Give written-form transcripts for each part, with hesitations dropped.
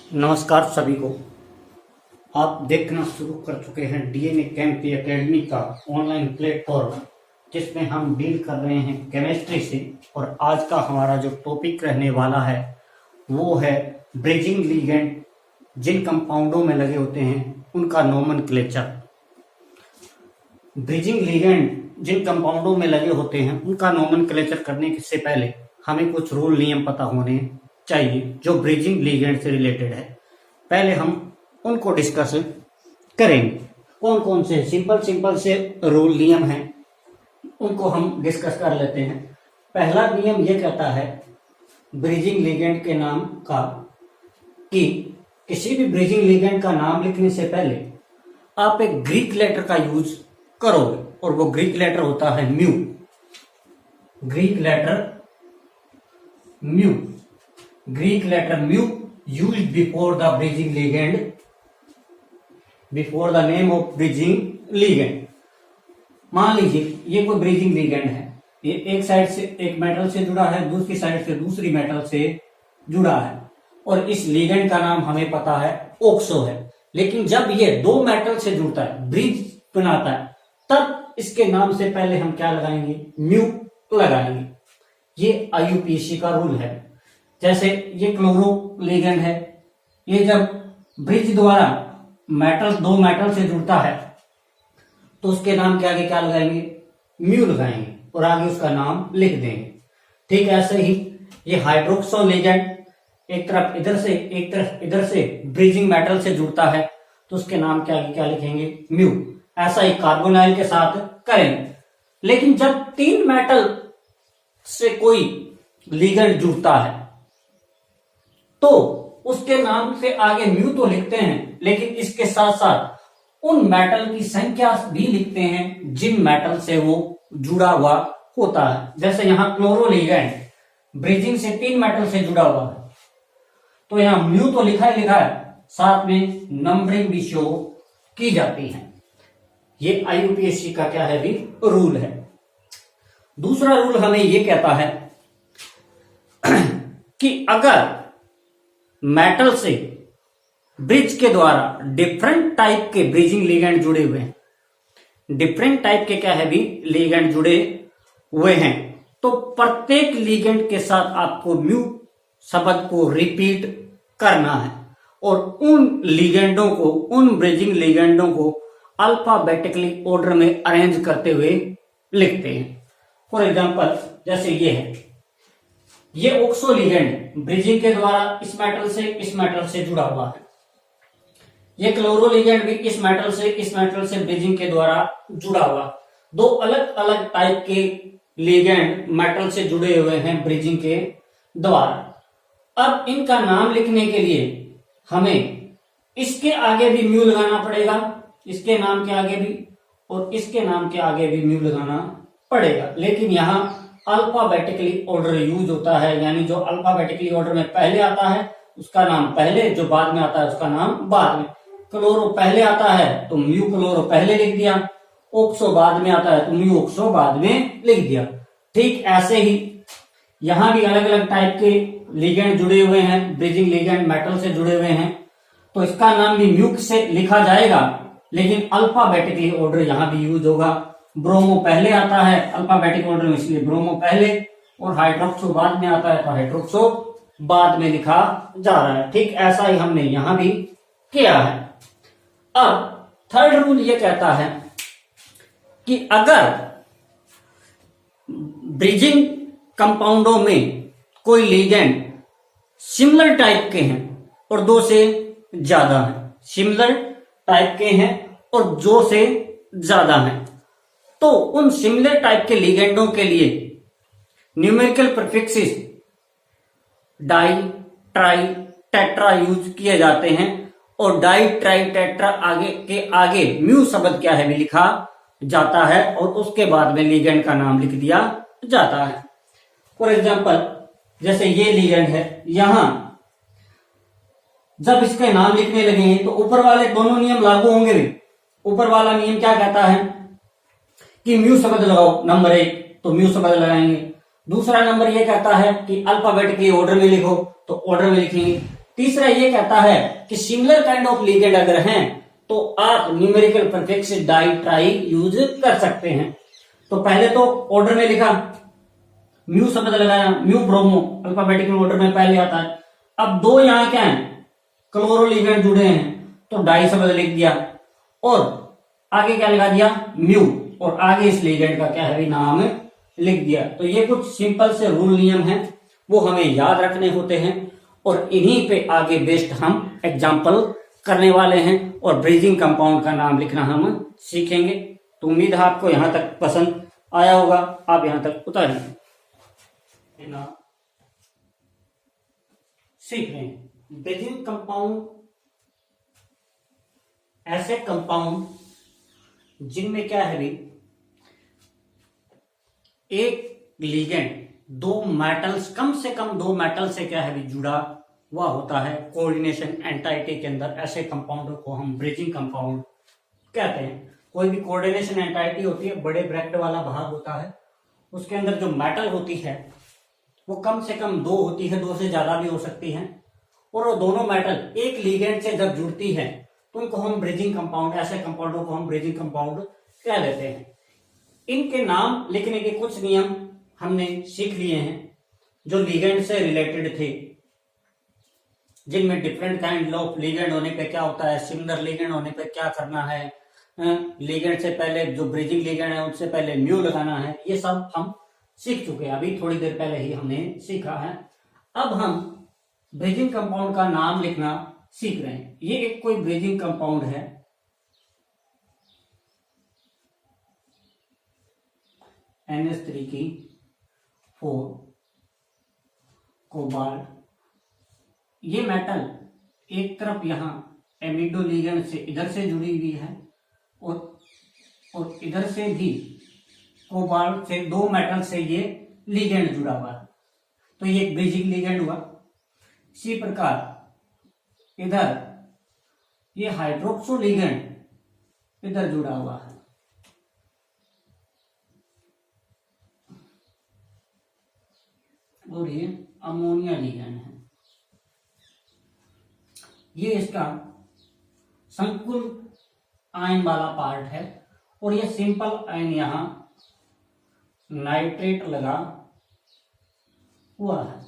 नमस्कार सभी को। आप देखना शुरू कर चुके हैं डीएनए कैंप एकेडमी का ऑनलाइन प्लेटफॉर्म, जिसमें हम डील कर रहे हैं केमिस्ट्री से। और आज का हमारा जो टॉपिक रहने वाला है वो है ब्रिजिंग लिगेंड, जिन कंपाउंडों में लगे होते हैं उनका नोमेनक्लेचर। ब्रिजिंग लिगेंड जिन कंपाउंडों में लगे होते हैं उनका नोमेनक्लेचर करने से पहले हमें कुछ रूल नियम पता होने चाहिए जो ब्रिजिंग लिगेंड से रिलेटेड है। पहले हम उनको डिस्कस करेंगे। कौन कौन से सिंपल से रूल नियम हैं उनको हम डिस्कस कर लेते हैं। पहला नियम ये कहता है ब्रिजिंग लिगेंड के नाम का कि किसी भी ब्रिजिंग लिगेंड का नाम लिखने से पहले आप एक ग्रीक लेटर का यूज करोगे, और वो ग्रीक लेटर होता है mu. Greek letter mu used before the bridging ligand, before the name of bridging ligand। मान लीजिए ये कोई ब्रिजिंग लिगेंड है, ये एक साइड से एक मेटल से जुड़ा है, दूसरी साइड से दूसरी मेटल से जुड़ा है, और इस लिगेंड का नाम हमें पता है ऑक्सो है। लेकिन जब ये दो मेटल से जुड़ता है, ब्रिज बनाता है, तब इसके नाम से पहले हम क्या लगाएंगे? म्यू लगाएंगे। ये आईयूपीएसी का रूल है। जैसे ये क्लोरो लिगेंड है, ये जब ब्रिज द्वारा दो मेटल से जुड़ता है तो उसके नाम के आगे क्या लगाएंगे? म्यू लगाएंगे, और आगे उसका नाम लिख देंगे। ठीक ऐसे ही ये हाइड्रोक्सो लिगेंड एक तरफ इधर से एक तरफ इधर से ब्रिजिंग मेटल से जुड़ता है तो उसके नाम के आगे क्या लिखेंगे? म्यू। ऐसा ही कार्बोनाइल के साथ करेंगे। लेकिन जब तीन मेटल से कोई लिगेंड जुड़ता है तो उसके नाम से आगे म्यू तो लिखते हैं, लेकिन इसके साथ साथ उन मेटल की संख्या भी लिखते हैं जिन मेटल से वो जुड़ा हुआ होता है। जैसे यहां क्लोरो लिगेंड ब्रिजिंग से तीन मेटल से जुड़ा हुआ है, तो यहां म्यू तो लिखा है, साथ में नंबरिंग भी शो की जाती है। ये आईयूपीएसी का क्या है भी रूल है। दूसरा रूल हमें ये कहता है कि अगर मेटल से ब्रिज के द्वारा डिफरेंट टाइप के ब्रिजिंग लिगेंड जुड़े हुए हैं, डिफरेंट टाइप के क्या है भी लिगेंड जुड़े हुए हैं, तो प्रत्येक लिगेंड के साथ आपको म्यू शब्द को रिपीट करना है, और उन लिगेंडों को, उन ब्रिजिंग लिगेंडों को अल्फाबेटिकली ऑर्डर में अरेंज करते हुए लिखते हैं। फॉर एग्जांपल जैसे ये है, ये ऑक्सो लिगेंड ब्रिजिंग के द्वारा इस मेटल से जुड़ा हुआ है। ये क्लोरो लिगेंड भी इस मेटल से ब्रिजिंग के द्वारा जुड़ा हुआ। दो अलग अलग टाइप के लिगेंड मेटल से जुड़े हुए हैं ब्रिजिंग के द्वारा। अब इनका नाम लिखने के लिए हमें इसके आगे भी म्यू लगाना पड़ेगा, इसके नाम के आगे भी, और इसके नाम के आगे भी म्यू लगाना पड़ेगा। लेकिन यहाँ अल्फाबेटिकली ऑर्डर यूज होता है, यानी जो अल्फाबेटिकली ऑर्डर में पहले आता है उसका नाम पहले, जो बाद में आता है उसका नाम बाद में। क्लोरो पहले आता है तो म्यू क्लोरो पहले लिख दिया, ऑक्सो बाद में आता है तो म्यू ऑक्सो बाद में लिख दिया। ठीक ऐसे ही यहां भी अलग अलग टाइप के लिगेंड जुड़े हुए हैं, ब्रिजिंग लिगेंड मेटल से जुड़े हुए हैं, तो इसका नाम भी म्यू से लिखा जाएगा, लेकिन अल्फाबेटिकली ऑर्डर यहां भी यूज होगा। ब्रोमो पहले आता है अल्फाबेटिक ऑर्डर में, इसलिए ब्रोमो पहले, और हाइड्रोक्सो बाद में आता है तो हाइड्रोक्सो बाद में लिखा जा रहा है। ठीक ऐसा ही हमने यहां भी किया है। अब थर्ड रूल ये कहता है कि अगर ब्रिजिंग कंपाउंडों में कोई लिगेंड सिमिलर टाइप के हैं और दो से ज्यादा हैं, सिमिलर टाइप के हैं और दो से ज्यादा हैं, तो उन सिमिलर टाइप के लिगेंडों के लिए numerical prefixes di, tri, tetra use किए जाते हैं, और डाई, ट्राई, टेट्रा आगे म्यू शब्द क्या है भी लिखा जाता है, और उसके बाद में लिगेंड का नाम लिख दिया जाता है। फॉर एग्जांपल जैसे ये लिगेंड है, यहां जब इसके नाम लिखने लगे तो ऊपर वाले दोनों नियम लागू होंगे भी। ऊपर वाला नियम क्या कहता है कि म्यू शब्द लगाओ नंबर 1, तो म्यू शब्द लगाएंगे। दूसरा नंबर ये कहता है कि अल्फाबेटिकली ऑर्डर में लिखो, तो ऑर्डर में लिखेंगे। तीसरा ये कहता है कि सिमिलर काइंड ऑफ लिगेंड अगर हैं तो आप numerical prefix di tri use कर सकते हैं। तो पहले तो ऑर्डर में लिखा, म्यू शब्द लगाया, म्यू ब्रोमो अल्फाबेटिकल ऑर्डर में पहले आता है। अब दो यहां क्या है, क्लोरो लिगेंड जुड़े हैं तो डाई शब्द लिख दिया और आगे क्या लगा दिया, म्यू, और आगे इस लिगेंड का क्या है नाम लिख दिया। तो ये कुछ सिंपल से रूल नियम हैं, वो हमें याद रखने होते हैं और इन्हीं पे आगे बेस्ड हम एग्जाम्पल करने वाले हैं और ब्रीजिंग कंपाउंड का नाम लिखना हम सीखेंगे। तो उम्मीद है आपको यहां तक पसंद आया होगा, आप यहां तक उतारेंगे सीख रहे हैं। ब्रीजिंग कंपाउंड ऐसे कंपाउंड जिनमें क्या है भी एक लिगेंड दो मेटल्स, कम से कम दो मेटल से क्या है भी जुड़ा हुआ होता है कोऑर्डिनेशन एंटाइटी के अंदर, ऐसे कंपाउंड को हम ब्रिजिंग कंपाउंड कहते हैं। कोई भी कोऑर्डिनेशन एंटाइटी होती है, बड़े ब्रैकेट वाला भाग होता है, उसके अंदर जो मेटल होती है वो कम से कम दो होती है, दो से ज्यादा भी हो सकती है, और वो दोनों मेटल एक लिगेंड से जब जुड़ती है तो उनको हम ब्रिजिंग कंपाउंड, ऐसे कंपाउंडों को हम ब्रिजिंग कंपाउंड कह देते हैं। इनके नाम लिखने के कुछ नियम हमने सीख लिए हैं जो लिगेंड से रिलेटेड थे, जिनमें डिफरेंट काइंड ऑफ लिगेंड होने पे क्या होता है, सिमिलर लिगेंड होने पे क्या करना है, लिगेंड से पहले जो ब्रिजिंग लिगेंड है उससे पहले म्यू लगाना है, ये सब हम सीख चुके हैं, अभी थोड़ी देर पहले ही हमने सीखा है। अब हम ब्रिजिंग कंपाउंड का नाम लिखना सीख रहे हैं। ये एक कोई ब्रिजिंग कंपाउंड है, NH3 कोबाल्ट। ये मेटल एक तरफ यहां एमिडो लिगेंड से इधर से जुड़ी हुई है और इधर से भी कोबाल्ट से, दो मेटल से ये लिगेंड जुड़ा हुआ है, तो ये एक ब्रिजिंग लिगेंड हुआ। इसी प्रकार इधर ये हाइड्रोक्सो लिगेंड इधर जुड़ा हुआ है, और ये अमोनिया लिगेंड है। ये इसका संकुल आयन वाला पार्ट है और ये सिंपल आयन यहां नाइट्रेट लगा हुआ है।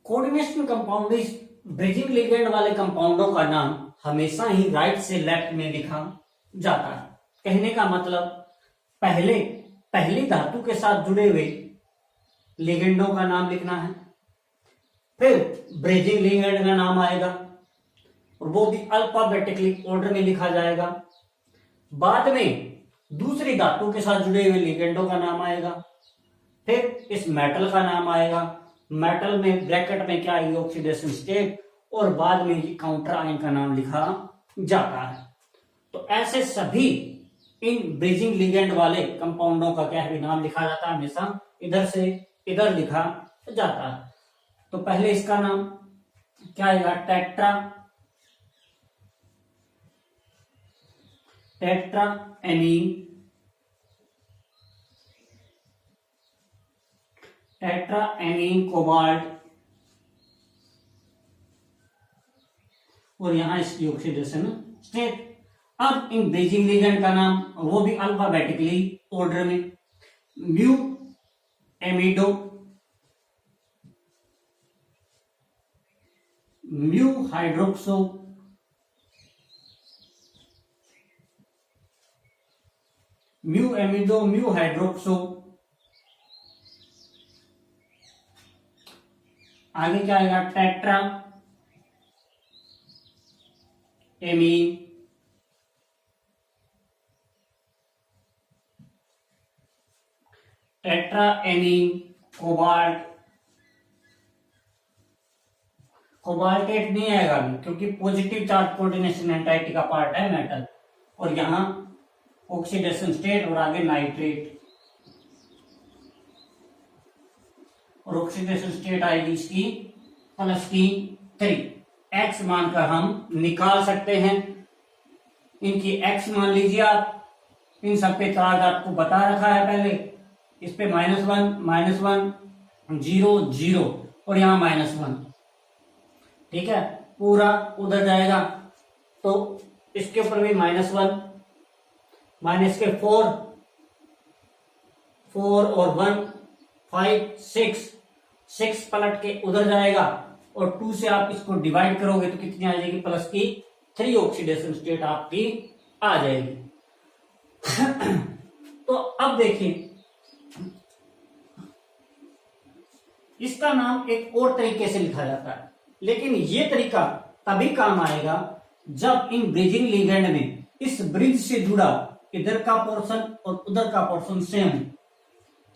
कोऑर्डिनेशन कंपाउंड, इस ब्रिजिंग लिगेंड वाले कंपाउंडों का नाम हमेशा ही राइट से लेफ्ट में लिखा जाता है। कहने का मतलब पहली धातु के साथ जुड़े हुए लिगेंडों का नाम लिखना है, फिर ब्रिजिंग लिगेंड का नाम आएगा और वो भी अल्फाबेटिकली ऑर्डर में लिखा जाएगा। बाद में दूसरी धातु के साथ जुड़े हुए लिगेंडों का नाम आएगा, फिर इस मेटल का नाम आएगा, मेटल में ब्रैकेट में क्या आएगी, ऑक्सीडेशन स्टेट, और बाद में ये काउंटर आयन का नाम लिखा जाता है। तो ऐसे सभी इन ब्रिजिंग लिगेंड वाले कंपाउंडों का क्या है नाम लिखा जाता है, हमेशा इधर से इधर लिखा जाता है। तो पहले इसका नाम क्या आएगा, टेट्रा एमीन कोबाल्ट, और यहां इसकी ऑक्सीडेशन स्टेट। अब इन ब्रिजिंग लिगेंड का नाम वो भी अल्फाबेटिकली ऑर्डर में, mu amido, mu hydroxo, mu amido, mu hydroxo, आगे क्या आएगा, tetra amine, tetra amine cobalt. Cobaltate नहीं आएगा अभी क्योंकि पॉजिटिव चार्ज कोऑर्डिनेशन एंटाइटी का पार्ट है मेटल, और यहां ऑक्सीडेशन स्टेट और आगे नाइट्रेट, और ऑक्सीडेशन स्टेट आएगी इसकी +3। एक्स मानकर हम निकाल सकते हैं। इनकी एक्स मान लीजिए आप, इन सब पे चार्ज आपको बता रखा है पहले, इस पे -1 -1 0 0 और यहाँ -1, ठीक है, पूरा उधर जाएगा। तो इसके ऊपर भी -1, माइनस के 4 और 1 5 6 पलट के उधर जाएगा, और 2 से आप इसको डिवाइड करोगे तो कितनी आ जाएगी, प्लस की 3 ऑक्सीडेशन स्टेट आपकी आ जाएगी। तो अब देखिए, इसका नाम एक और तरीके से लिखा जाता है, लेकिन ये तरीका तभी काम आएगा जब इन ब्रिजिंग लिगेंड में इस ब्रिज से जुड़ा इधर का पोर्शन और उधर का पोर्शन सेम,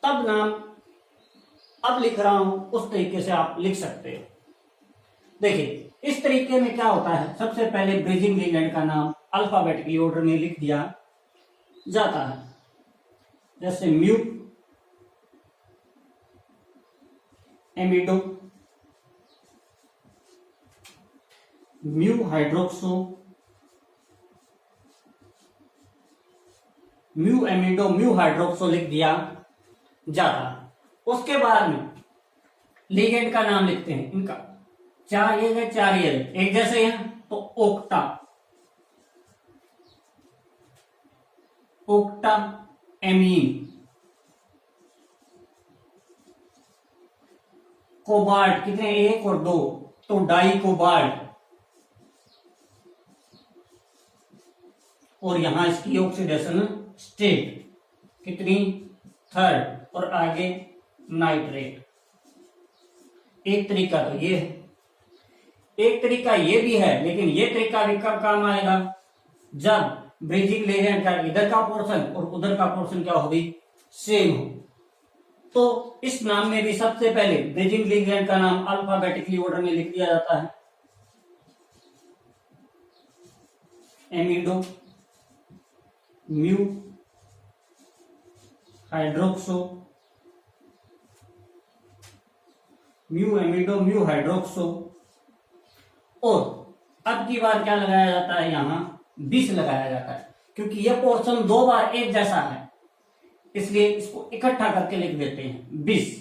तब नाम अब लिख रहा हूं उस तरीके से आप लिख सकते हो। देखिए, इस तरीके में क्या होता है, सबसे पहले ब्रिजिंग लिगेंड का नाम अल्फाबेटिकली ऑर्डर में लिख दिया जाता है, जैसे mu amido, mu hydroxo, mu amido, mu hydroxo लिख दिया जाता है। उसके बाद में लिगेंड का नाम लिखते हैं, इनका 4 ये है 4 ये है, एक जैसे हैं तो ओक्टा, ओक्टा एमीन, कोबाल्ट कितने 1 और 2 तो डाई कोबाल्ट, और यहां इसकी ऑक्सीडेशन स्टेट कितनी 3rd, और आगे नाइट्रेट। एक तरीका तो ये है, एक तरीका ये भी है, लेकिन ये तरीका भी कब काम आएगा, जब ब्रिजिंग लिगेंड का इधर का पोर्शन और उधर का पोर्शन क्या होगी, सेम हो। तो इस नाम में भी सबसे पहले ब्रिजिंग लिगेंड का नाम अल्फाबेटिकली ऑर्डर में लिख दिया जाता है, amido, mu hydroxo, mu amido, mu hydroxo, और अब की बार क्या लगाया जाता है, यहां बिस लगाया जाता है, क्योंकि यह पोर्शन 2 बार एक जैसा है, इसलिए इसको इकट्ठा करके लिख देते हैं बिस।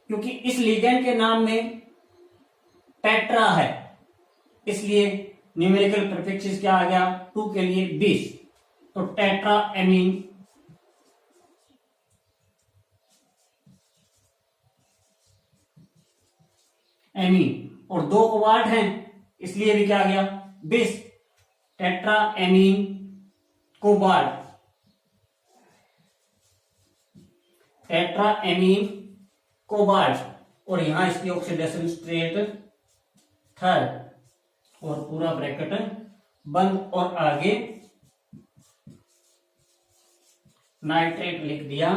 क्योंकि इस लिगेंड के नाम में टेट्रा है, इसलिए न्यूमेरिकल प्रीफिक्स क्या आ गया, 2 के लिए 20, तो टेट्रा एमीन, एमीन, और 2 कोबाल्ट हैं इसलिए भी क्या आ गया 20, tetra amine cobalt, tetra amine cobalt, और यहां इसकी ऑक्सीडेशन स्टेट 3rd, और पूरा ब्रैकेट बंद, और आगे नाइट्रेट लिख दिया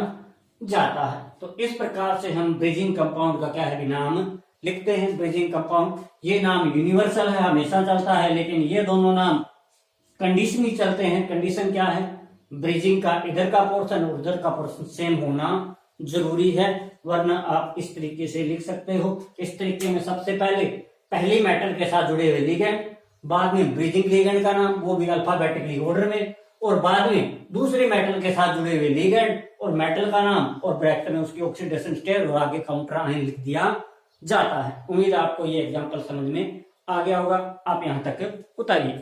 जाता है। तो इस प्रकार से हम ब्रिजिंग कंपाउंड का क्या है नाम लिखते हैं। ब्रिजिंग कंपाउंड ये नाम यूनिवर्सल है, हमेशा चलता है, लेकिन ये दोनों नाम कंडीशनली चलते हैं। कंडीशन क्या है, ब्रिजिंग का इधर का पोर्शन और उधर का पोर्शन सेम होना जरूरी है, वरना आप इस तरीके से लिख सकते हो। इस तरीके में सबसे पहले पहली मेटल के साथ जुड़े हुए लिगेंड, बाद में ब्रिजिंग लिगेंड का नाम, वो भी अल्फाबेटिकली ऑर्डर में, और बाद में दूसरे मेटल के साथ जुड़े हुए लिगेंड और मेटल का नाम, और ब्रैकेट में उसकी ऑक्सीडेशन स्टेट, और आगे काउंटर आयन लिख दिया जाता है। उम्मीद है आपको ये एग्जांपल समझ में आ गया होगा। आप यहां तक उतारिए।